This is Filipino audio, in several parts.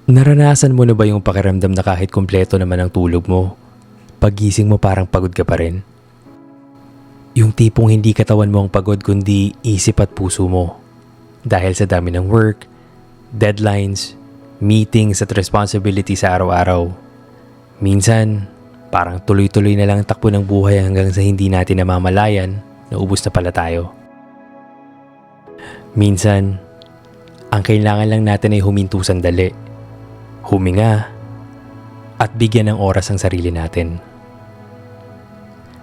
Naranasan mo na ba yung pakiramdam na kahit kumpleto naman ang tulog mo, paggising mo parang pagod ka pa rin? Yung tipong hindi katawan mo ang pagod kundi isip at puso mo. Dahil sa dami ng work, deadlines, meetings at responsibility sa araw-araw. Minsan, parang tuloy-tuloy na lang ang takbo ng buhay hanggang sa hindi natin namamalayan na ubos na pala tayo. Minsan, ang kailangan lang natin ay huminto sandali, huminga, at bigyan ng oras ang sarili natin.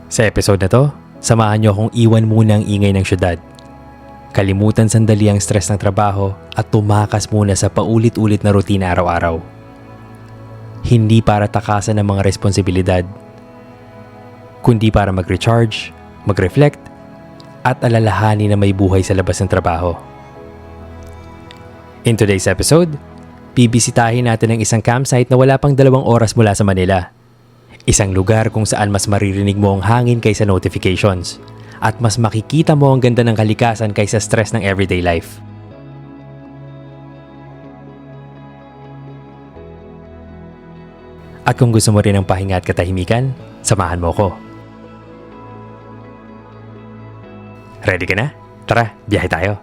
Sa episode na to, samahan niyo akong iwan muna ang ingay ng syudad. Kalimutan sandali ang stress ng trabaho at tumakas muna sa paulit-ulit na rutina araw-araw. Hindi para takasan ng mga responsibilidad, kundi para mag-recharge, mag-reflect, at alalahanin na may buhay sa labas ng trabaho. In today's episode, bibisitahin natin ang isang campsite na wala pang 2 oras mula sa Manila. Isang lugar kung saan mas maririnig mo ang hangin kaysa notifications at mas makikita mo ang ganda ng kalikasan kaysa stress ng everyday life. At kung gusto mo rin ng pahinga at katahimikan, samahan mo ko. Ready ka na? Tara, biyahe tayo!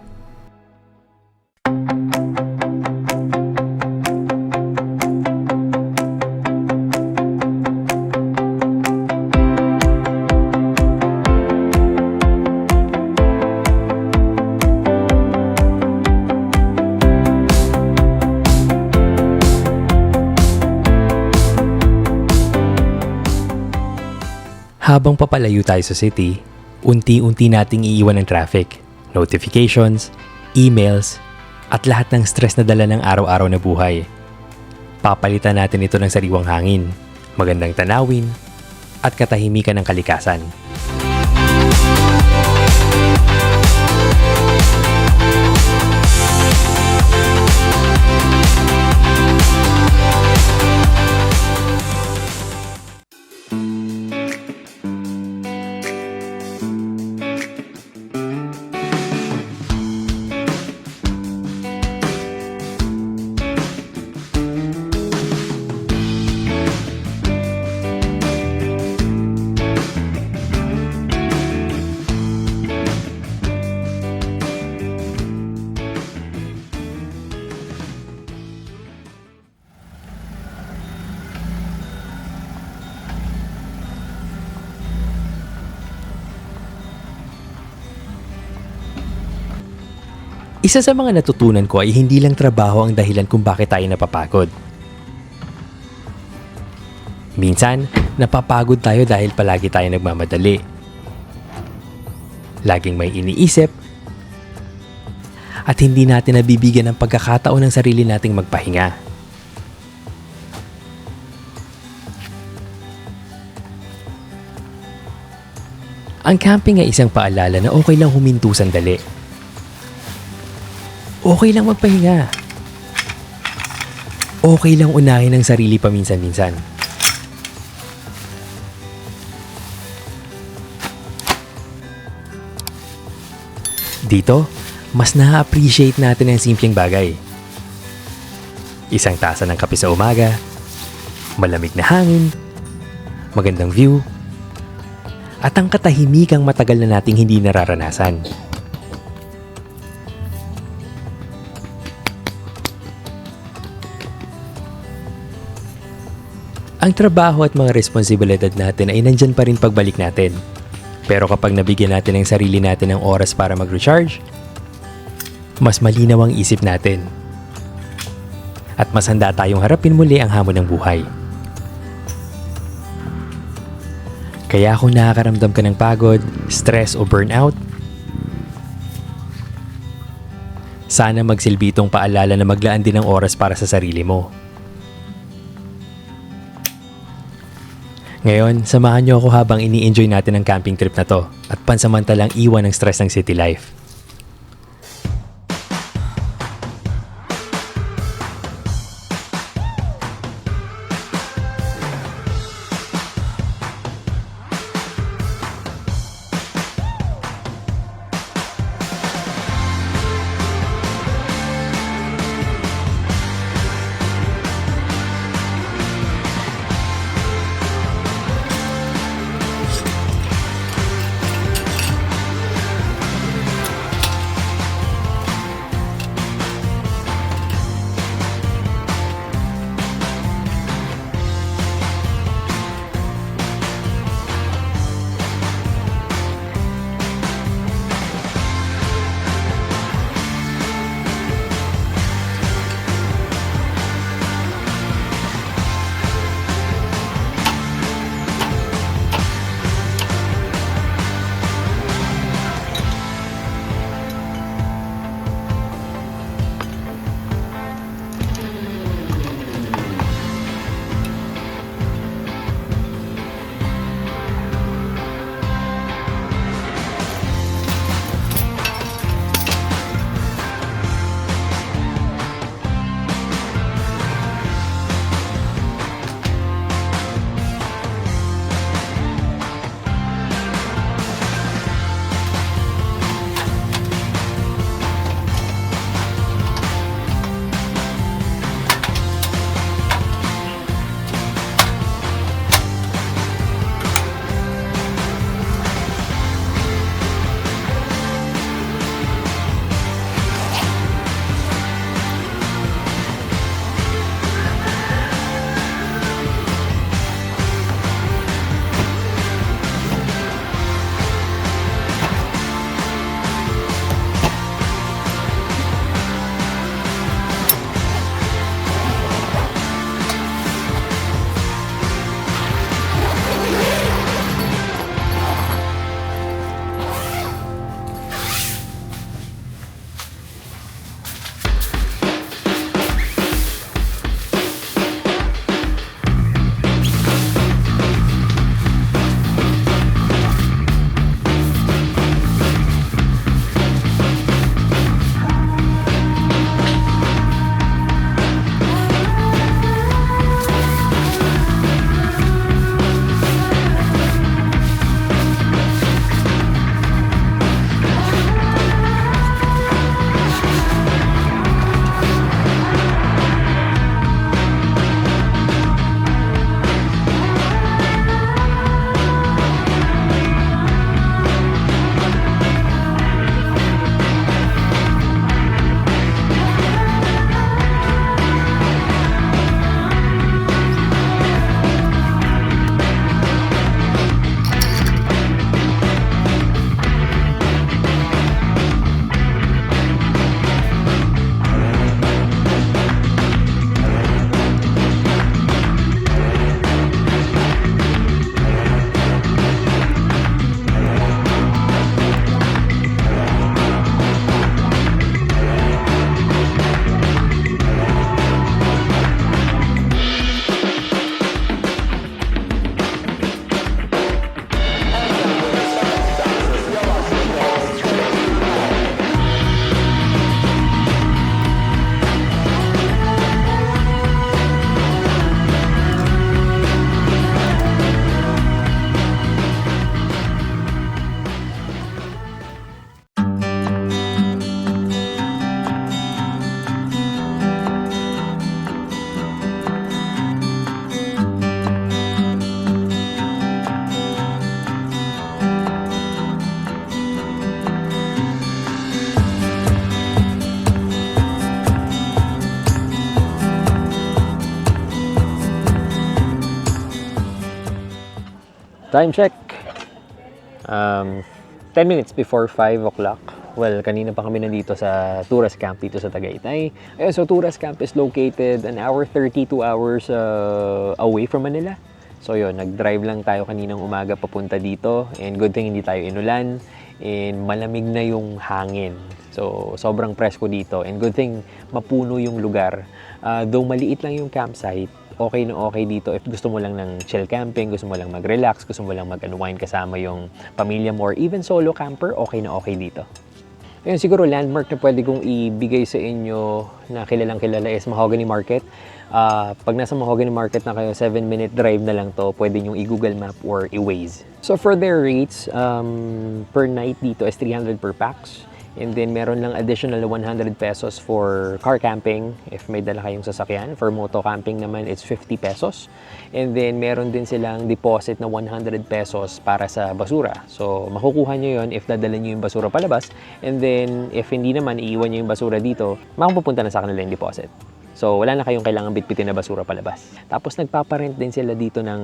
Habang papalayo tayo sa city, unti-unti nating iiwan ang traffic, notifications, emails, at lahat ng stress na dala ng araw-araw na buhay. Papalitan natin ito ng sariwang hangin, magandang tanawin, at katahimikan ng kalikasan. Isa sa mga natutunan ko ay hindi lang trabaho ang dahilan kung bakit tayo napapagod. Minsan, napapagod tayo dahil palagi tayo nagmamadali. Laging may iniisip at hindi natin nabibigyan ng pagkakataon ng sarili nating magpahinga. Ang camping ay isang paalala na okay lang huminto sandali. Okay lang magpahinga. Okay lang unahin ang sarili paminsan-minsan. Dito, mas na-appreciate natin ang simpleng bagay. Isang tasa ng kape sa umaga, malamig na hangin, magandang view, at ang katahimikang matagal na nating hindi nararanasan. Ang trabaho at mga responsibilidad natin ay nandyan pa rin pagbalik natin. Pero kapag nabigyan natin ang sarili natin ng oras para mag-recharge, mas malinaw ang isip natin. At mas handa tayong harapin muli ang hamon ng buhay. Kaya kung nakakaramdam ka ng pagod, stress o burnout, sana magsilbi itong paalala na maglaan din ng oras para sa sarili mo. Ngayon, samahan niyo ako habang ini-enjoy natin ang camping trip na to at pansamantalang iwan ang stress ng city life. Time check. 10 minutes before 5 o'clock. Well, kanina pa kami nandito sa tourist camp dito sa Tagaytay. Ayun, so tourist camp is located an hour 32 hours away from Manila. So yun, nag-drive lang tayo kaninang umaga papunta dito. And good thing hindi tayo inulan. And malamig na yung hangin. So sobrang presko dito. And good thing mapuno yung lugar. Though maliit lang yung campsite, okay na okay dito if gusto mo lang ng chill camping, gusto mo lang mag-relax, gusto mo lang mag-unwind kasama yung pamilya mo, or even solo camper, okay na okay dito. Ayun, siguro landmark na pwede kong ibigay sa inyo na kilalang kilala is Mahogany Market. Pag nasa Mahogany Market na kayo, 7-minute drive na lang to, pwede nyo i-Google Map or i-Waze. So for their rates, per night dito is 300 per pax. And then meron lang additional 100 pesos for car camping if may dala kayong sasakyan. For moto camping naman, it's 50 pesos. And then meron din silang deposit na 100 pesos para sa basura. So makukuha nyo yun if dadala nyo yung basura palabas. And then if hindi naman, iiwan nyo yung basura dito, mapupunta na sa kanila yung deposit. So wala na kayong kailangan bitbitin na basura palabas. Tapos nagpaparent din sila dito ng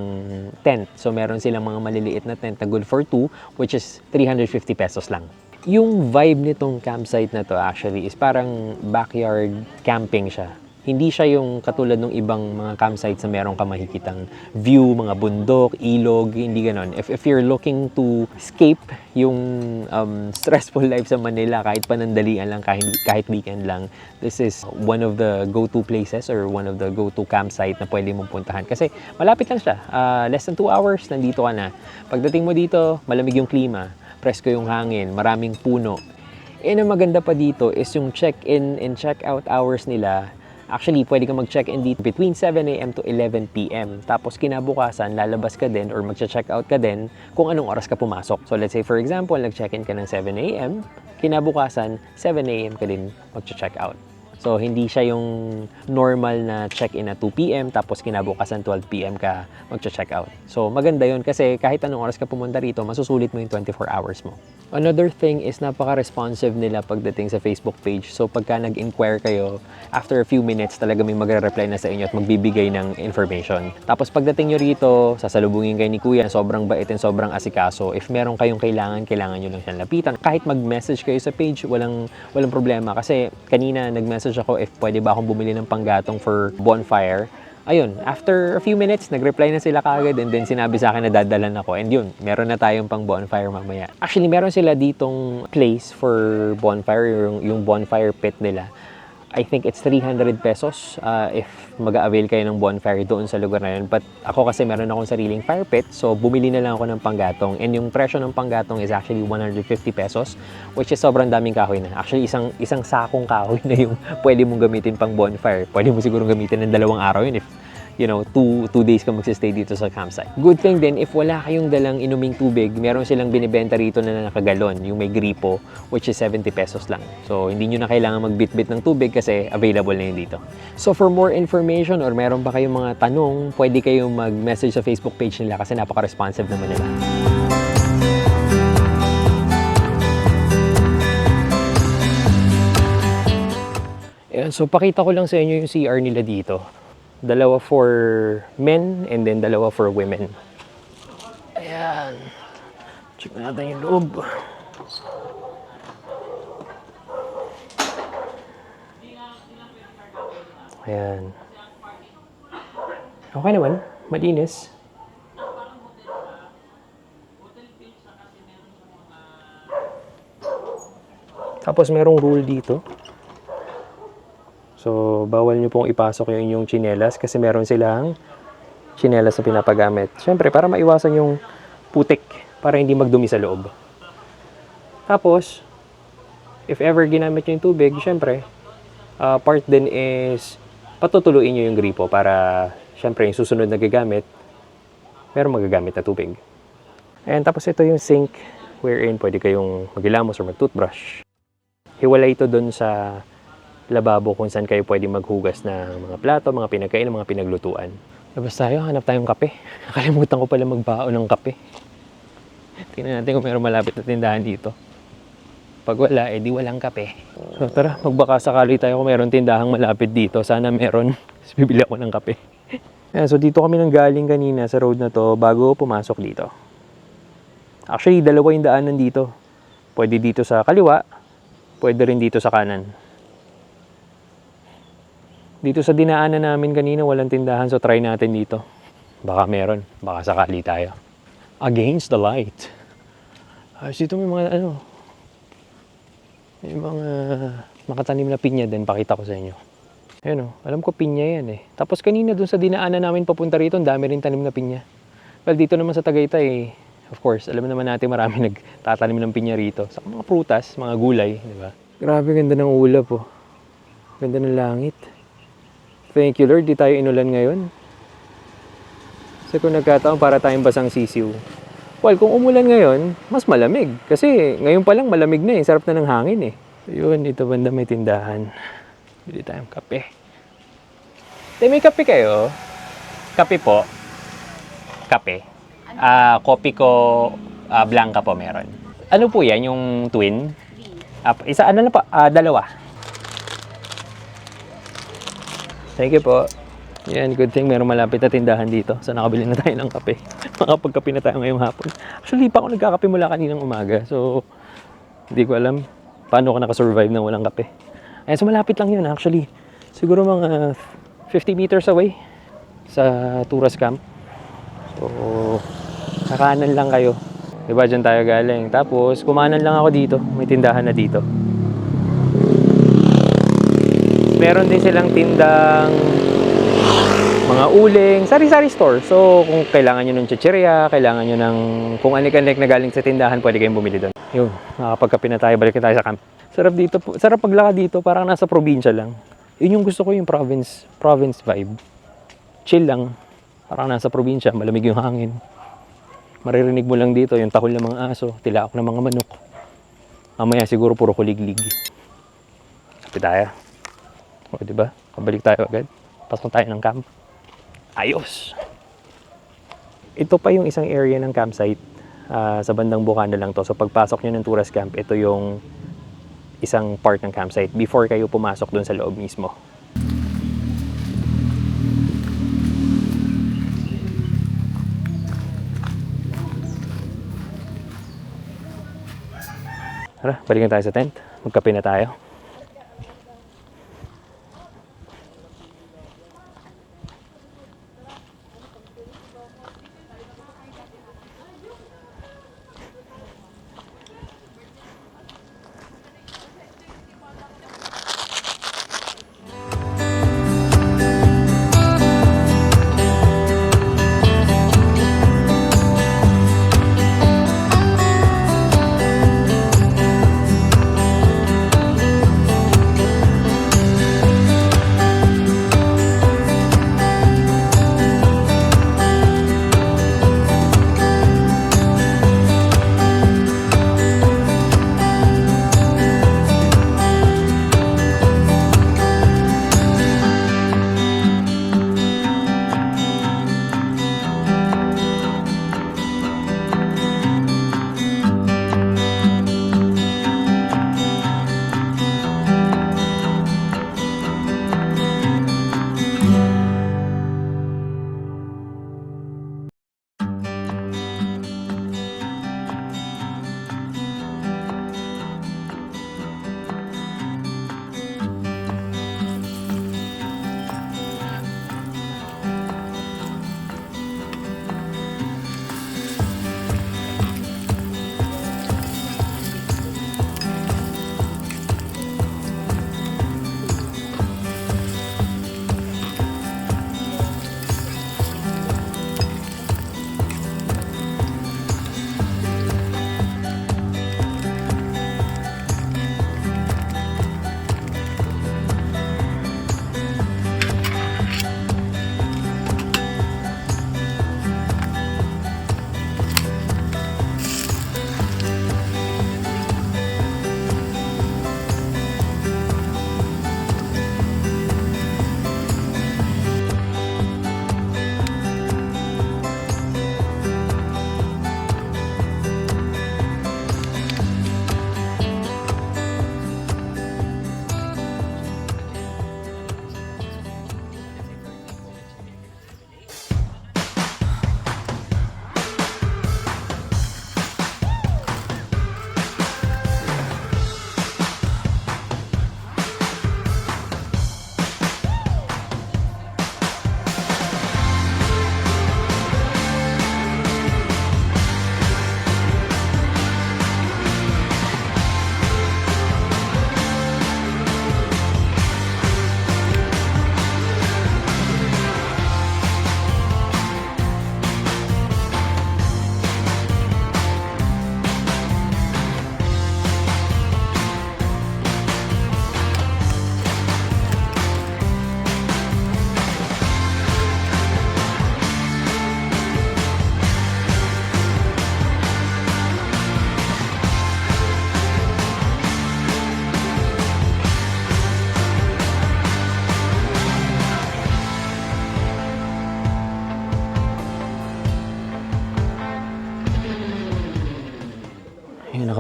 tent. So meron silang mga maliliit na tent na good for 2, which is 350 pesos lang. Yung vibe nitong campsite na to actually is parang backyard camping siya. Hindi siya yung katulad ng ibang mga campsites na meron ka makikitang view, mga bundok, ilog, hindi ganon. If you're looking to escape yung stressful life sa Manila, kahit panandalian lang, kahit weekend lang, this is one of the go-to places or one of the go-to campsite na pwede mong puntahan. Kasi malapit lang siya. Less than 2 hours, nandito ka na. Pagdating mo dito, malamig yung klima, presko yung hangin, maraming puno. And ang maganda pa dito is yung check-in and check-out hours nila. Actually, pwede ka mag-check-in dito between 7 a.m. to 11 p.m. Tapos kinabukasan, lalabas ka din or mag-check-out ka din kung anong oras ka pumasok. So let's say for example, nag-check-in ka ng 7 a.m., kinabukasan, 7 a.m. ka din mag-check-out. So hindi siya yung normal na check-in na 2 p.m. tapos kinabukasan 12 p.m. ka mag-check-out. So maganda yun kasi kahit anong oras ka pumunta rito, masusulit mo yung 24 hours mo. Another thing is napaka-responsive nila pagdating sa Facebook page. So pagka nag-inquire kayo, after a few minutes talaga may magre-reply na sa inyo at magbibigay ng information. Tapos pagdating nyo rito, sasalubungin kayo ni Kuya, sobrang bait and sobrang asikaso. If meron kayong kailangan nyo lang siyang lapitan. Kahit mag-message kayo sa page, walang problema. Kasi kanina nag-message ako if pwede ba akong bumili ng panggatong for bonfire. Ayun, after a few minutes, nag-reply na sila kagad and then sinabi sa akin na dadalan ako. And yun, meron na tayong pang bonfire mamaya. Actually, meron sila ditong place for bonfire, yung bonfire pit nila. I think it's 300 pesos if mag-a-avail kayo ng bonfire doon sa lugar na yun. But ako kasi meron akong sariling fire pit, so bumili na lang ako ng panggatong. And yung presyo ng panggatong is actually 150 pesos, which is sobrang daming kahoy na. Actually, isang sakong kahoy na yung pwede mong gamitin pang bonfire. Pwede mo siguro gamitin ng 2 araw yun if, you know, 2 days ka magsistay dito sa campsite. Good thing din, if wala kayong dalang inuming tubig, meron silang binibenta rito na nakagalon, yung may gripo, which is 70 pesos lang. So, hindi nyo na kailangan magbitbit ng tubig kasi available na yun dito. So, for more information or meron pa kayong mga tanong, pwede kayong mag-message sa Facebook page nila kasi napaka-responsive naman nila. Ayan, so pakita ko lang sa inyo yung CR nila dito. 2 for men and then 2 for women. Ayan. Check natin yung loob. Ayan. Okay naman. Malinis. Tapos merong rule dito. So, bawal nyo pong ipasok yung inyong tsinelas kasi meron silang tsinelas na pinapagamit. Siyempre, para maiwasan yung putik, para hindi magdumi sa loob. Tapos, if ever ginamit nyo yung tubig, siyempre, part din is patutuluin nyo yung gripo para, siyempre, yung susunod na gagamit, meron magagamit na tubig. And tapos ito yung sink wherein pwede kayong maghilamos or mag-toothbrush. Hiwalay ito dun sa lababo kung saan kayo pwede maghugas ng mga plato, mga pinagkain, mga pinaglutuan. Labas tayo, hanap tayong kape. Nakalimutan ko pala magbaon ng kape. Tingnan natin kung mayroong malapit na tindahan dito. Pag wala, edi walang kape. So tara, magbaka sakali tayo kung mayroong tindahang malapit dito. Sana meron. Tapos bibili ako ng kape. Ayan, so dito kami nang galing kanina sa road na to bago pumasok dito. Actually, dalawa yung daanan dito. Pwede dito sa kaliwa, pwede rin dito sa kanan. Dito sa dinaanan namin kanina, walang tindahan, so try natin dito. Baka meron, baka sakali tayo. Against the light. Dito may mga may mga makatanim na pinya din, pakita ko sa inyo. Ayun alam ko pinya yan eh. Tapos kanina dun sa dinaanan namin papunta rito, ang dami rin tanim na pinya. Well, dito naman sa Tagaytay, of course, alam naman natin marami nagtatanim ng pinya rito. Sa mga prutas, mga gulay, di ba? Grabe, ganda ng ulap oh. Ganda ng langit. Thank you Lord, di tayo inulan ngayon. Kasi kung nagkataon, para tayong basang sisiw. Well, kung umulan ngayon, mas malamig. Kasi ngayon pa lang malamig na eh. Sarap na ng hangin eh. So yun, dito banda may tindahan. Bili tayong kape. May kape kayo? Kape po? Kape? Kopi ko blanca po meron. Ano po yan? Yung twin? Isa, ano na po? Dalawa. Thank you po. Yan, good thing meron malapit na tindahan dito. So nakabili na tayo ng kape. Makapagkape na tayo ngayong hapon. Actually, pa ako nagkakape mula kaninang umaga. So, hindi ko alam paano ako nakasurvive na walang kape. So malapit lang yun actually. Siguro mga 50 meters away sa Turas Camp. So, kakanan lang kayo. Diba, dyan tayo galing. Tapos, kumanan lang ako dito. May tindahan na dito. Meron din silang tindang mga uling, sari-sari store. So, kung kailangan nyo ng chichirya, kailangan nyo ng kung anik-anik na galing sa tindahan, pwede kayong bumili doon. Yun, nakapagkape na tayo, balik na tayo sa camp. Sarap dito, sarap paglakad dito, parang nasa probinsya lang. Yun yung gusto ko, yung province vibe. Chill lang, parang nasa probinsya, malamig yung hangin. Maririnig mo lang dito yung tahol ng mga aso, tilaok ng mga manok. Mamaya siguro puro kuliglig. Kape tayo. O, diba? Kabalik tayo agad. Pasok tayo ng camp. Ayos! Ito pa yung isang area ng campsite. Sa bandang Bukana lang to. So, pagpasok nyo ng Turas Camp, ito yung isang part ng campsite before kayo pumasok dun sa loob mismo. Tara, balikan tayo sa tent. Magkape na tayo.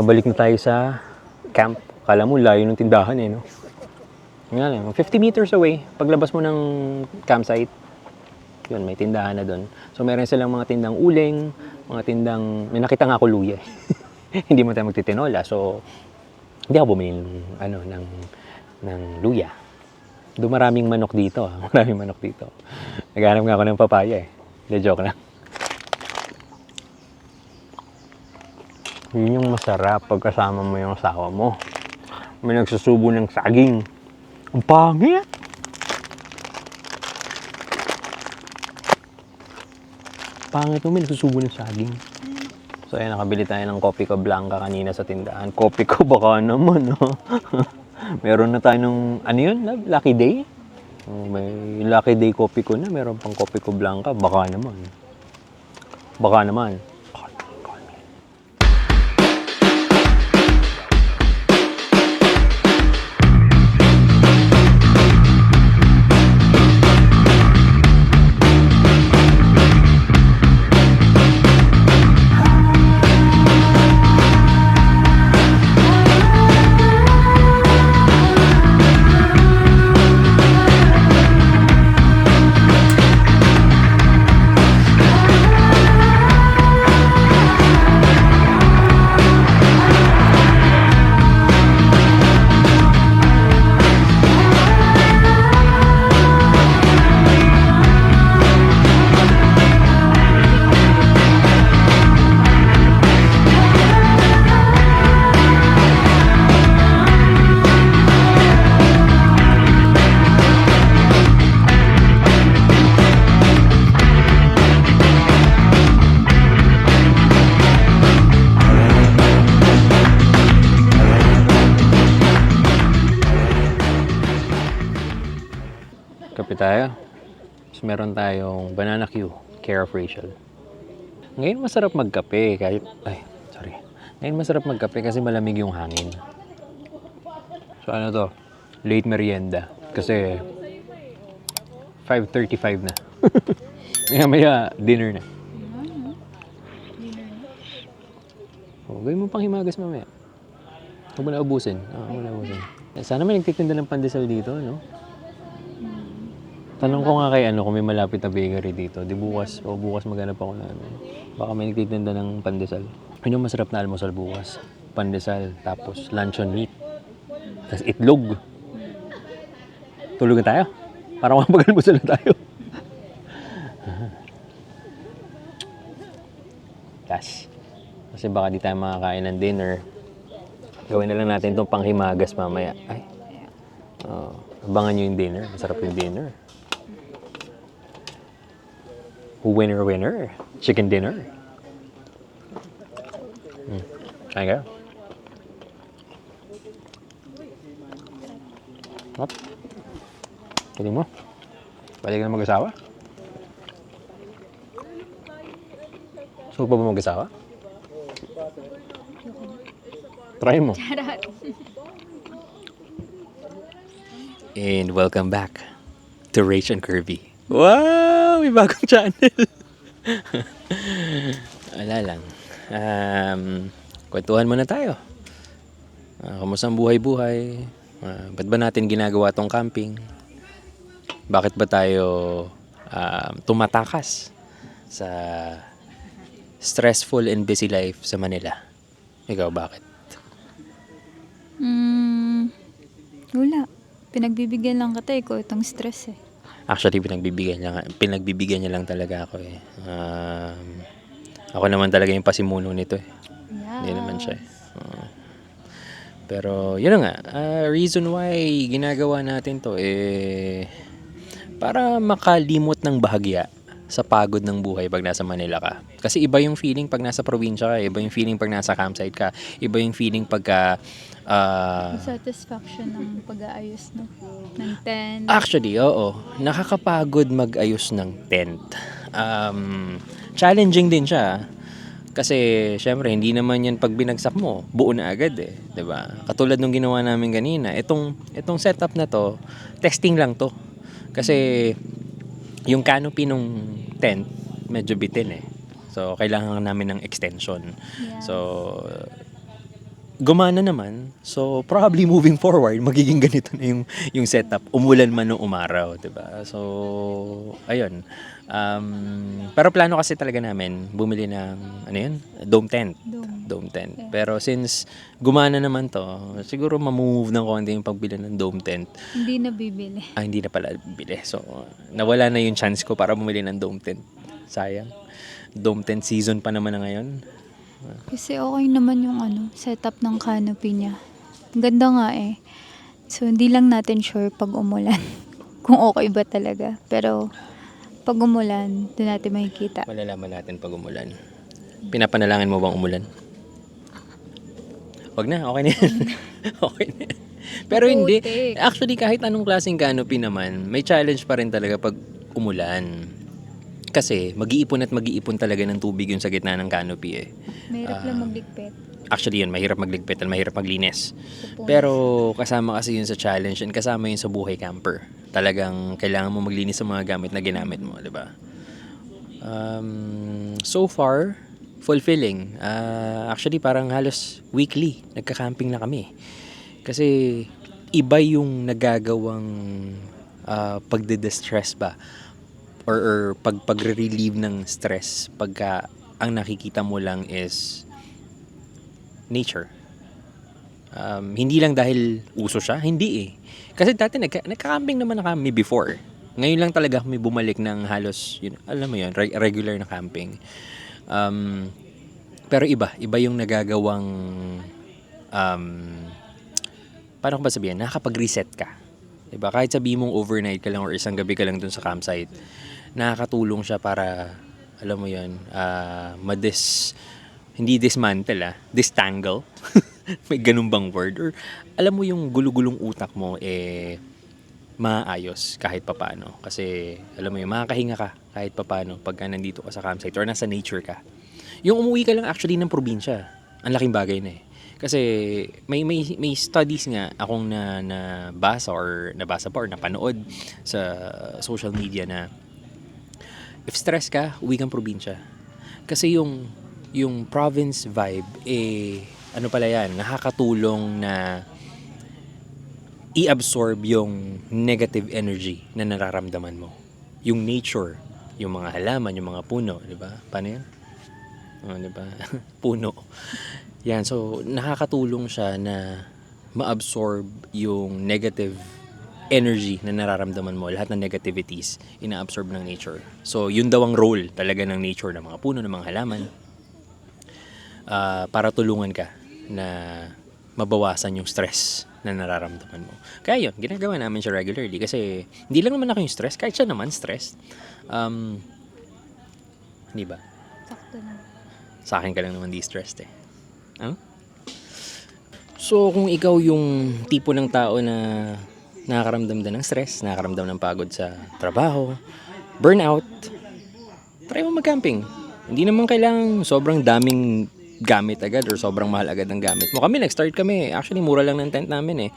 pabalik na tayo sa camp. Kala mo, layo ng tindahan eh, no? Nga lang, 50 meters away, paglabas mo ng campsite, yun, may tindahan na doon. So, meron silang mga tindang uling, mga tindang, may nakita nga ako luya. Hindi mo tayo magtitinola. So, hindi ako bumili ng luya. Doon maraming manok dito. Maraming manok dito. Naghanap nga ako ng papaya eh. Hindi, joke lang. Yun yung masarap pagkasama mo yung asawa mo. May nagsusubo ng saging. Ang pangit! Pangit mo, may nagsusubo ng saging. So, ayan, nakabili tayo ng Kopi Ko Blanca kanina sa tindahan. Kopi Ko, baka naman, no? Meron na tayo ng, ano yun? Lucky Day? May Lucky Day Kopi Ko na. Meron pang Kopi Ko Blanca. Baka naman. Baka naman. Call me. Kape tayo. Tapos meron tayong banana Q, care of Rachel. Ngayon masarap magkape kahit, Ngayon masarap magkape kasi malamig yung hangin. So ano to? Late merienda. Kasi 5:35 na. Maya dinner na. Gawin mo pang himagas mamaya. Huwag mo na ubusin. Sana may nagtitinda ng pandesal dito, no? Tanong ko nga kay kung may malapit na bakery dito. Di bukas maghanap ako na baka may nagtitinda ng pandesal. Ano yung masarap na almusal bukas? Pandesal, tapos luncheon meat. Tapos itlog. Tulog na tayo. Parang makapag-almusal na tayo. Yes. Kasi baka di tayo makakain ng dinner. Gawin na lang natin itong panghimagas mamaya. Abangan nyo yung dinner. Masarap yung dinner. Winner, winner. Chicken dinner. Kain kayo. Hop. Pwede mo. Pwede ka na mag-asawa. Gusto pa ba mag-asawa? Try mo. And welcome back to Rach and Kirby. Wow! May bagong channel. Wala lang. Kwentuhan muna tayo. Kamusta ang buhay-buhay? Ba't ba natin ginagawa tong camping? Bakit ba tayo tumatakas sa stressful and busy life sa Manila? Ikaw, bakit? Wala. Pinagbibigyan lang kita ko itong stress eh. Actually, pinagbibigyan niya lang talaga ako eh. Ako naman talaga yung pasimuno nito eh. Yeah. Hindi naman siya eh. Pero yun na nga, reason why ginagawa natin to eh para makalimot ng bahagya sa pagod ng buhay pag nasa Manila ka. Kasi iba yung feeling pag nasa probinsya ka, iba yung feeling pag nasa campsite ka, iba yung feeling pagka satisfaction ng pag-aayos ng tent. Actually, oo. Nakakapagod mag-ayos ng tent. Challenging din siya. Kasi, syempre, hindi naman yan pag binagsak mo, buo na agad eh. 'Di ba? Katulad nung ginawa namin kanina. Itong setup na to, testing lang to. Kasi, yung canopy nung tent, medyo bitin eh. So, kailangan namin ng extension. Yeah. So, gumana naman. So, probably moving forward, magiging ganito na yung setup. Umulan man o umaraw, 'di ba? So, ayun. Pero plano kasi talaga namin bumili ng, ano yun? Dome tent. Dome tent. Yeah. Pero since gumana naman to, siguro mamove ng konti yung pagbili ng dome tent. Hindi na bibili. Hindi na pala bibili. So, nawala na yung chance ko para bumili ng dome tent. Sayang. Dome tent season pa naman na ngayon. Kasi okay naman yung setup ng canopy niya. Ang ganda nga eh. So, hindi lang natin sure pag umulan. Kung okay ba talaga. Pero, pag umulan, doon natin makikita. Malalaman natin pag umulan. Pinapanalangin mo bang umulan? Wag na, okay na yan. Okay na yan. Pero hindi. Putik. Actually, kahit anong klaseng canopy naman, may challenge pa rin talaga pag umulan. Kasi mag-iipon at mag-iipon talaga ng tubig yung sa gitna ng canopy eh. Mahirap lang magligpit. Actually yun, mahirap magligpit at mahirap maglinis. Sa puno. Pero kasama kasi yun sa challenge and kasama yun sa buhay camper. Talagang kailangan mo maglinis sa mga gamit na ginamit mo, di ba? So far, fulfilling. Actually, parang halos weekly, nagka-camping na kami. Kasi iba yung nagagawang pagde-distress ba? Or pag-relieve ng stress pagka ang nakikita mo lang is nature. Hindi lang dahil uso siya, hindi eh. Kasi dati nagka-camping naman na kami before. Ngayon lang talaga kami bumalik ng halos, alam mo yun, regular na camping. Pero iba yung nagagawang, paano ko ba sabihin, nakakapag-reset ka. Diba? Kahit sabihin mong overnight ka lang or isang gabi ka lang dun sa campsite, nakakatulong siya para, alam mo yun, hindi dismantle distangle. May ganun bang word? Or alam mo yung gulo-gulong utak mo, maayos kahit papano. Kasi, alam mo yun, makakahinga ka kahit papano pagka nandito ka sa campsite or nasa nature ka. Yung umuwi ka lang actually ng probinsya, ang laking bagay na eh. Kasi may studies nga akong nabasa or napanood sa social media na if stress ka, uwi kang probinsya. Kasi yung province vibe ano pala yan, nakakatulong na i-absorb yung negative energy na nararamdaman mo. Yung nature, yung mga halaman, yung mga puno, di ba? Paano yan? Di ba? Puno. Yan, so nakakatulong siya na ma-absorb yung negative energy na nararamdaman mo, lahat ng negativities, ina-absorb ng nature. So, yun daw ang role talaga ng nature, ng mga puno, ng mga halaman, para tulungan ka na mabawasan yung stress na nararamdaman mo. Kaya yun, ginagawa namin siya regularly kasi hindi lang naman ako yung stress, kahit siya naman stressed. Di ba? Sakto na. Sa akin ka lang naman di-stressed eh. So, kung ikaw yung tipo ng tao na nakakaramdam din ng stress, nakakaramdam ng pagod sa trabaho, burnout, try mo mag-camping. Hindi naman kailangang sobrang daming gamit agad or sobrang mahal agad ng gamit mo. Nag-start kami. Actually, mura lang ng tent namin eh.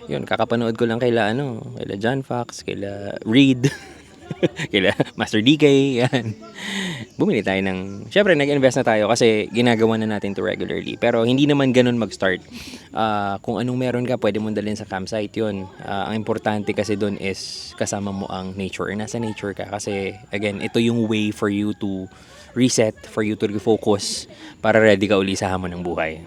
Yun, kakapanood ko lang kaila John Fox, kaila Reed, kaila Master DK, yan. Bumili tayo syempre nag-invest na tayo kasi ginagawa na natin to regularly. Pero hindi naman ganun mag-start. Kung anong meron ka, pwede mong dalhin sa campsite yun. Ang importante kasi doon is kasama mo ang nature. Nasa nature ka kasi, again, ito yung way for you to reset, for you to refocus para ready ka uli sa hamon ng buhay.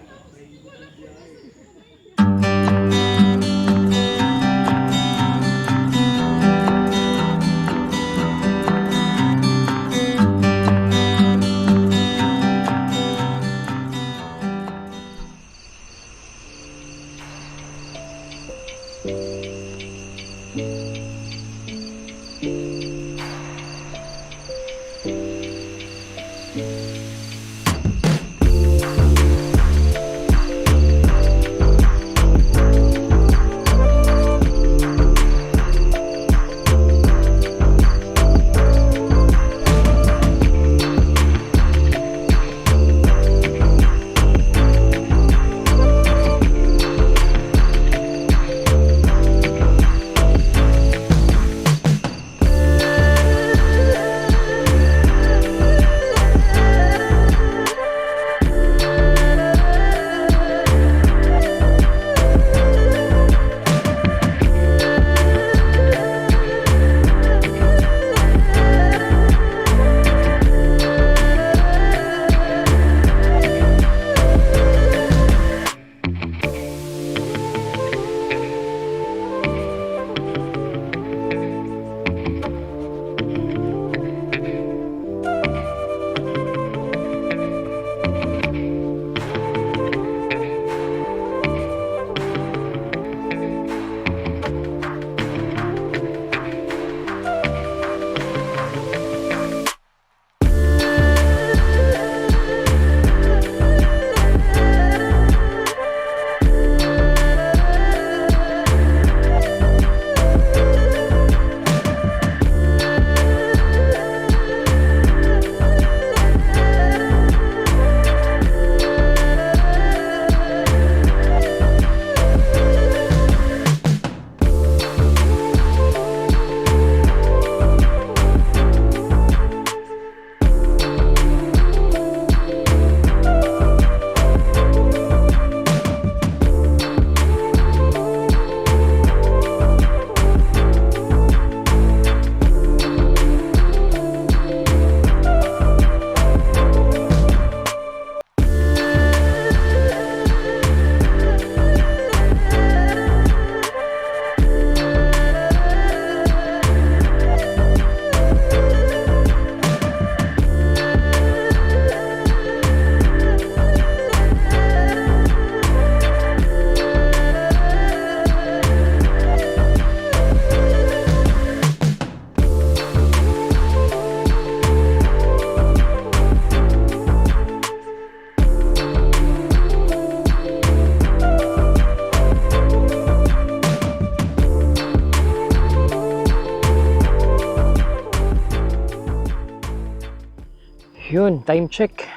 Yun, time check.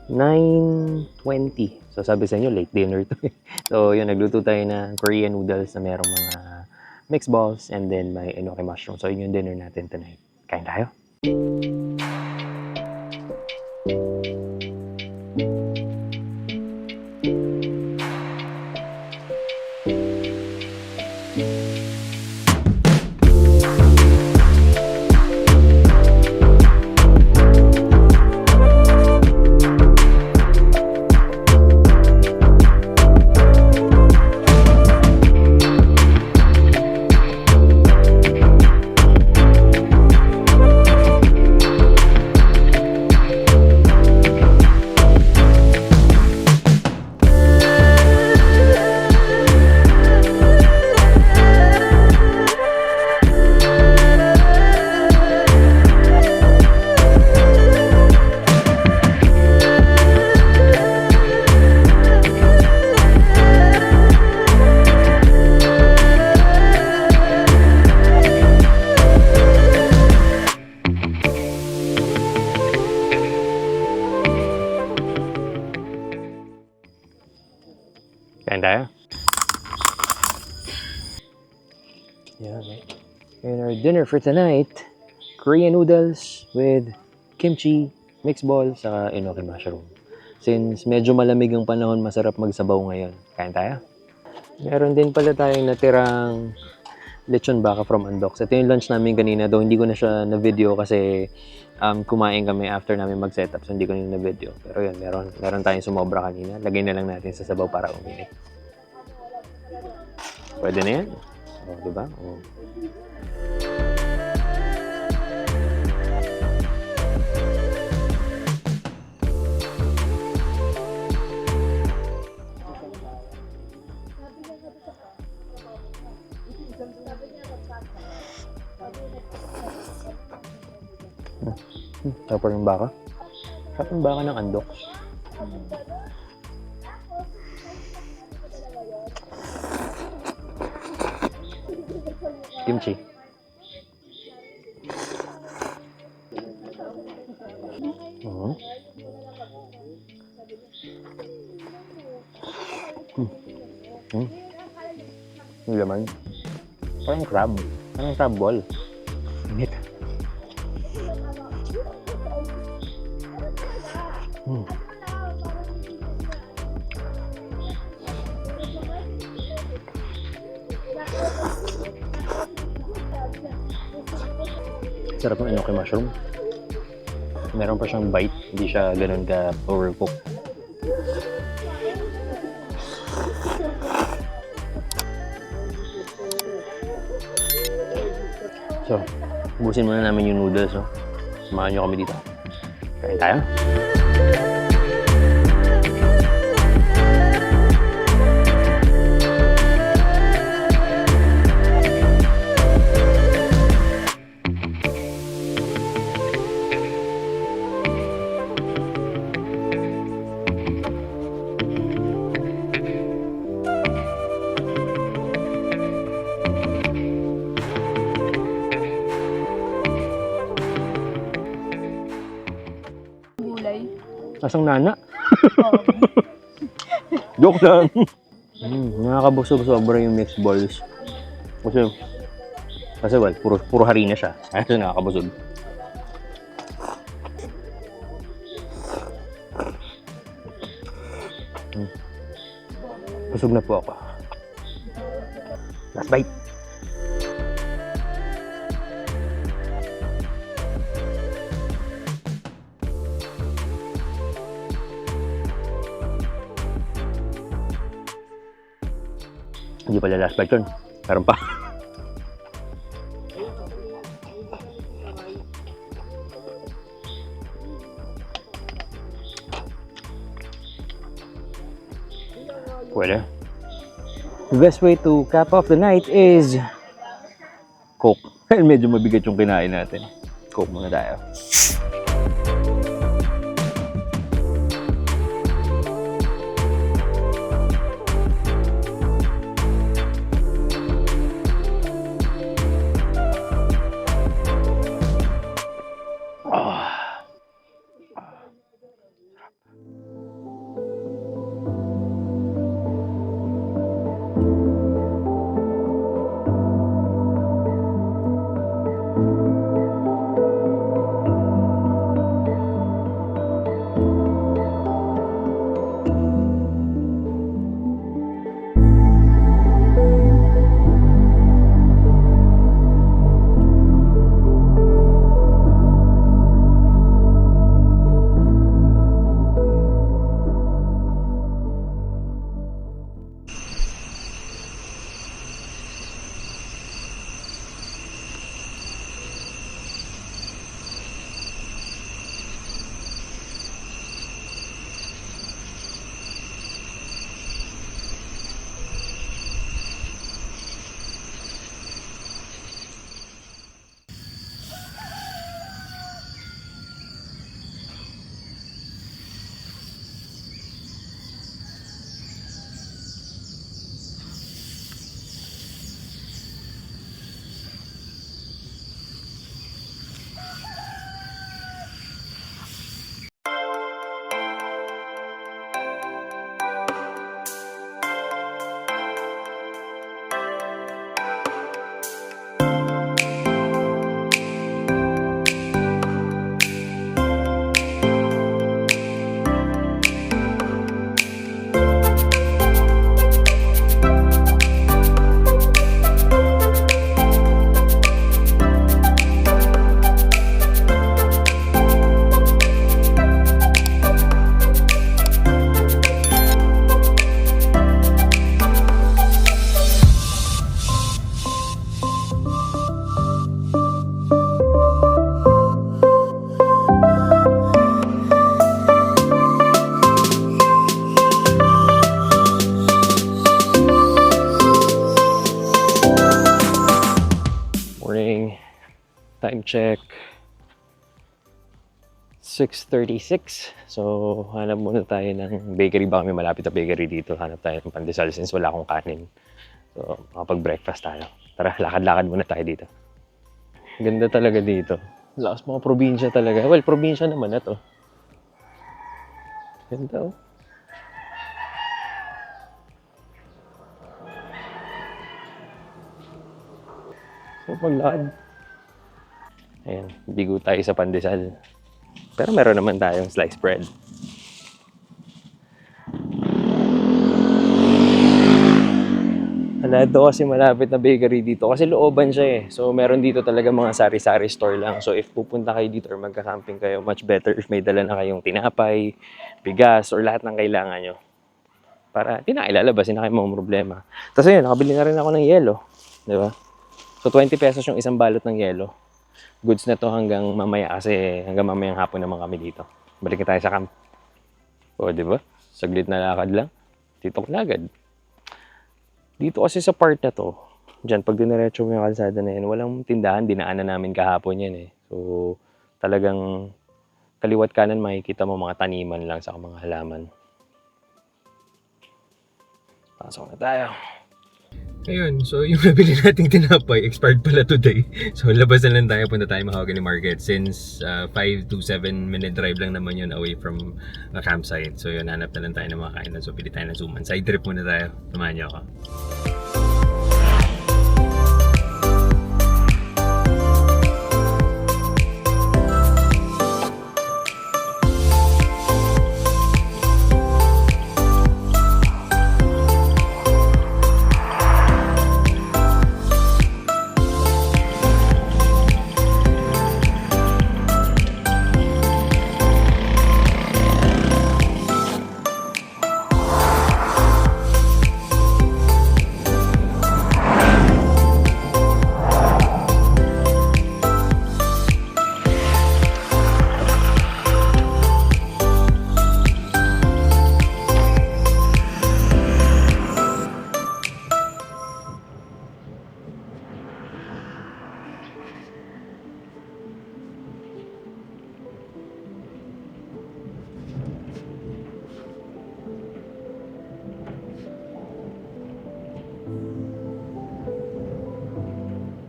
9:20. So sabi sa inyo, late dinner to. So yun, nagluto tayo ng Korean noodles na merong mga mixed balls and then may enoki mushroom. So yun yung dinner natin tonight. Kain tayo. Kain tayo. Yeah, okay. And our dinner for tonight, Korean noodles with kimchi, mixed ball, saka enoki mushroom. Since medyo malamig ang panahon, masarap magsabaw ngayon. Kain tayo. Meron din pala tayong natirang lechon baka from Andox. Ito yung lunch namin kanina, though hindi ko na siya na-video kasi kumain kami after namin mag-setup, so hindi ko na na-video. Pero yun, meron tayong sumobra kanina. Lagay na lang natin sa sabaw para uminit. Pwede na yan. O, diba? O. Sarap yung baka. Sarap yung baka ng Andox. Kimchi. Yung laman. Parang crab. Parang crab ball. Init. Sarap ng enoki mushroom. Meron pa siyang bite, hindi siya ganun ka overcook. So, ubusin muna namin yung noodles, no? Samahan nyo kami dito. Kain tayo. Nasang nana? Joke lang. Nakakabusog sobra yung mixed balls. Kasi well, puro harina siya. Kaya nakakabusog. Busog na po ako. Last bite. Hindi pala last bite yun. Meron pa. Pwede. The best way to cap off the night is Coke. Medyo mabigat yung kinain natin. Coke muna tayo. Time check. 6:36. So, hanap muna tayo ng bakery. Baka may malapit na bakery dito. Hanap tayo ng pandesal since wala akong kanin. So, makapag-breakfast tayo. Tara, lakad-lakad muna tayo dito. Ganda talaga dito. Lakas mga probinsya talaga. Well, probinsya naman na to. Ganda oh. So, paglakad. Ayan, bigo tayo sa pandesal. Pero meron naman tayong sliced bread. Ito kasi malapit na bakery dito. Kasi looban siya eh. So meron dito talaga mga sari-sari store lang. So if pupunta kayo dito or magka-camping kayo, much better if may dala na kayong tinapay, bigas, or lahat ng kailangan nyo. Para di na ilalabasin na kayo mga problema. Tapos ayun, nakabili na rin ako ng yelo. Di ba? So 20 pesos yung isang balot ng yelo. Goods na to hanggang mamaya kasi hanggang mamayang hapon naman kami dito. Balik na tayo sa camp. O, di ba? Saglit na lakad lang. Titok na agad. Dito kasi sa part na to, dyan, pag diniretso mo yung kalsada na yan, walang tindahan, dinaanan namin kahapon yan eh. So, talagang kaliwat kanan makikita mo mga taniman lang sa mga halaman. Pasok na tayo. Ayun, so yung nabili nating tinapay, expired pala today. So labas na lang tayo, punta tayo Mahogany Market since 5 to 7 minute drive lang naman yun away from a campsite. So yun, hanap na lang tayo ng mga kainan. So pili tayo ng suman. Side trip muna tayo. Samahan niyo ako.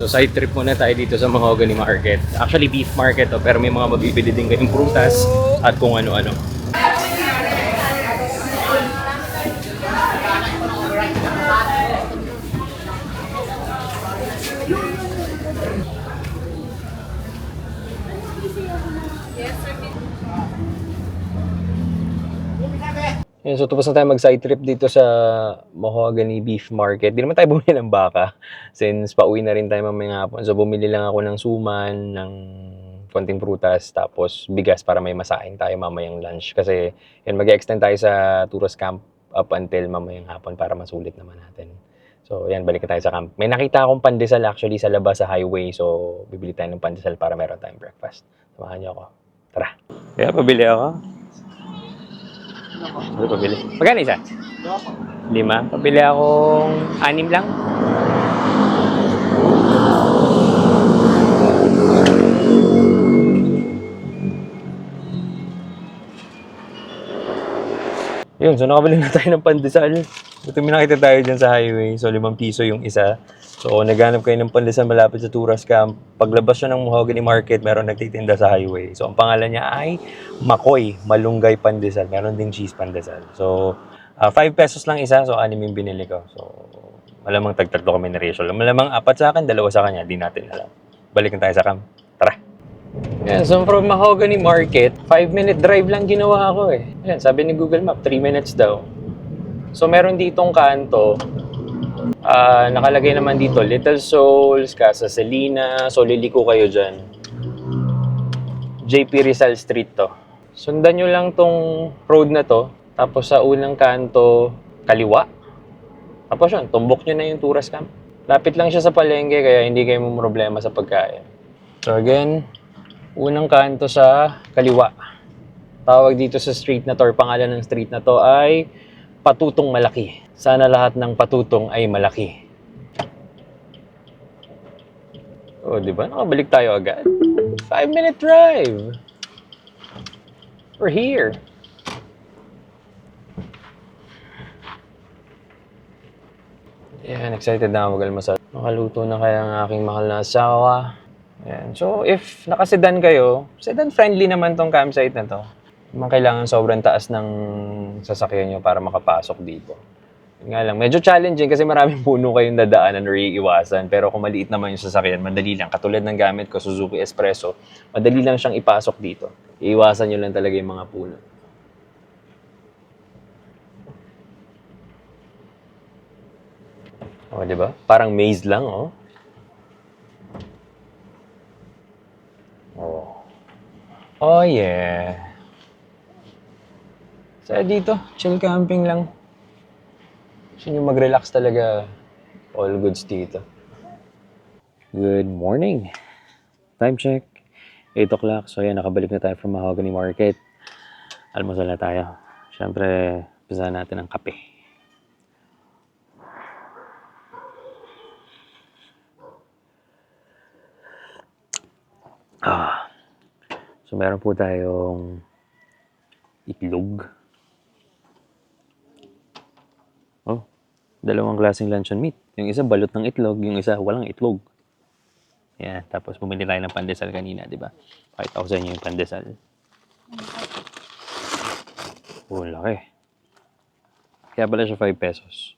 So side trip muna tayo dito sa Mahogany Market. Actually beef market to, pero may mga mabibili din kayong prutas at kung ano-ano. Yun, so tapos na tayo mag-side trip dito sa Mahogany Beef Market. Di naman tayo bumili ng baka since pauwi na rin tayo mamayang hapon. So bumili lang ako ng suman, ng konting prutas, tapos bigas para may masaing tayo mamayang lunch. Kasi yun, mag-extend tayo sa tourist camp up until mamayang hapon para masulit naman natin. So yan, balik na tayo sa camp. May nakita akong pandesal actually sa labas sa highway. So bibili tayo ng pandesal para meron tayong breakfast. Samahan niyo ako. Tara. Kaya pabili ako. Ano pabili? Magkano isa? 5. Pabili akong 6 lang. Yun, so nakabili na tayo ng pandesal. Ito may nakita tayo dyan sa highway. So 5 piso yung isa. So naghanap kayo ng pandesal malapit sa tourist camp. Paglabas siya ng Mahogany Market, meron nagtitinda sa highway. So ang pangalan niya ay Makoy, Malunggay Pandesal. Meron ding cheese pandesal. So 5 pesos lang isa. So 6 yung binili ko. So malamang tag-3 kami na ratio. Malamang 4 sa akin, 2 sa kanya. Di natin alam. Balik na tayo sa camp. Tara! Yan, so from Mahogany Market, 5-minute drive lang ginawa ko eh. Yan, sabi ni Google Map, 3 minutes daw. So meron ditong kanto. Nakalagay naman dito, Little Souls, Casa Celina. So liliko kayo dyan. JP Rizal Street to. Sundan nyo lang tong road na to. Tapos sa unang kanto, kaliwa. Tapos yun, tumbok nyo na yung tourist camp. Lapit lang siya sa palengke, kaya hindi kayo may problema sa pagkain. So again, unang kanto sa kaliwa. Tawag dito sa street na to, or pangalan ng street na to ay Patutong Malaki. Sana lahat ng patutong ay malaki. Oh, di ba? Nakabalik tayo agad. 5-minute drive. We're here. Yan, excited na ako mag-almusal. Makaluto na kaya ang aking mahal na asawa. Yan. So, if nakasedan kayo, sedan-friendly naman tong campsite na to. Naman kailangan sobrang taas ng sasakyan nyo para makapasok dito. Yun nga lang, medyo challenging kasi maraming puno kayong dadaanan or iiwasan. Pero kung maliit naman yung sasakyan, madali lang. Katulad ng gamit ko, Suzuki Espresso, madali lang siyang ipasok dito. Iiwasan nyo lang talaga yung mga puno. O, di ba? Parang maze lang, oh. Oh. Oh, yeah. Saya dito, chill camping lang. Gusto nyo mag-relax talaga. All goods dito. Good morning. Time check. 8 o'clock. So, yan, nakabalik na tayo from Mahogany Market. Almusal na tayo. Siyempre, pisahan natin ang kape. So, meron po tayong itlog. Oh, dalawang klaseng luncheon meat. Yung isa balot ng itlog, yung isa walang itlog. Yan, tapos bumili tayo ng pandesal kanina, di ba? Pakita ko sa inyo yung pandesal. Oh, laki. Kaya pala siya 5 pesos.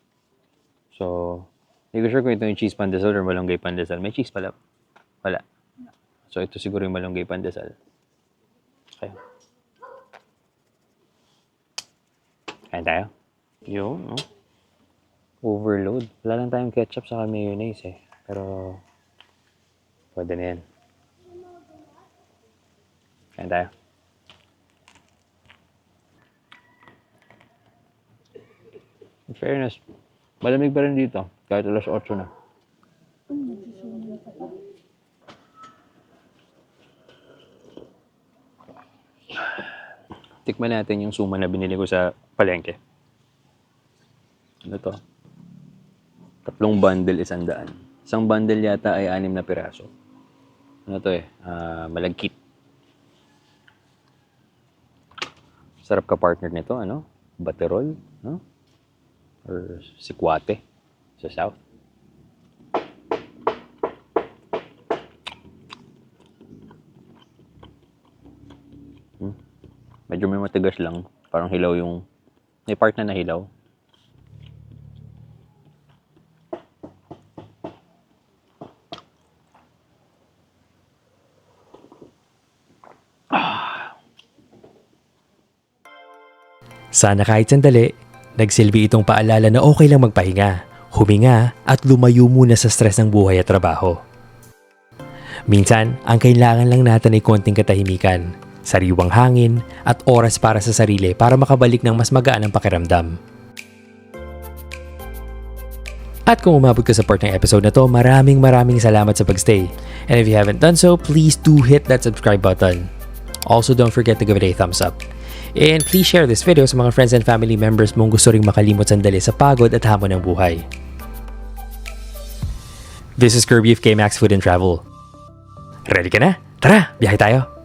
So, hindi ko sure kung ito yung cheese pandesal or malunggay pandesal. May cheese pala. Wala. So, ito siguro yung malunggay pandesal. Okay. Kain tayo. Yun, no? Overload. Wala lang tayong ketchup sa mayonnaise eh. Pero, pwede na yan. Kain tayo. In fairness, malamig pa rin dito. Kahit alas 8 na. Tikman natin yung suma na binili ko sa palengke. Ano to? 3 bundle, 100. Isang bundle yata ay 6 na piraso. Ano to eh? Malagkit. Sarap ka partner nito, ano? Baterol, no? Or sikwate sa South. Medyo may matigas lang. Parang hilaw yung... May part na nahilaw. Sana kahit sandali, nagsilbi itong paalala na okay lang magpahinga, huminga at lumayo muna sa stress ng buhay at trabaho. Minsan, ang kailangan lang natin ay konting katahimikan, sariwang hangin at oras para sa sarili para makabalik ng mas magaan ang pakiramdam. At kung umabot ka sa part ng episode na to, maraming salamat sa pagstay. And if you haven't done so, please do hit that subscribe button. Also, don't forget to give it a thumbs up. And please share this video sa mga friends and family members mong gusto ring makalimot sandali sa pagod at hamon ng buhay. This is Kirby of K-Max Food and Travel. Ready ka na? Tara, biyahe tayo!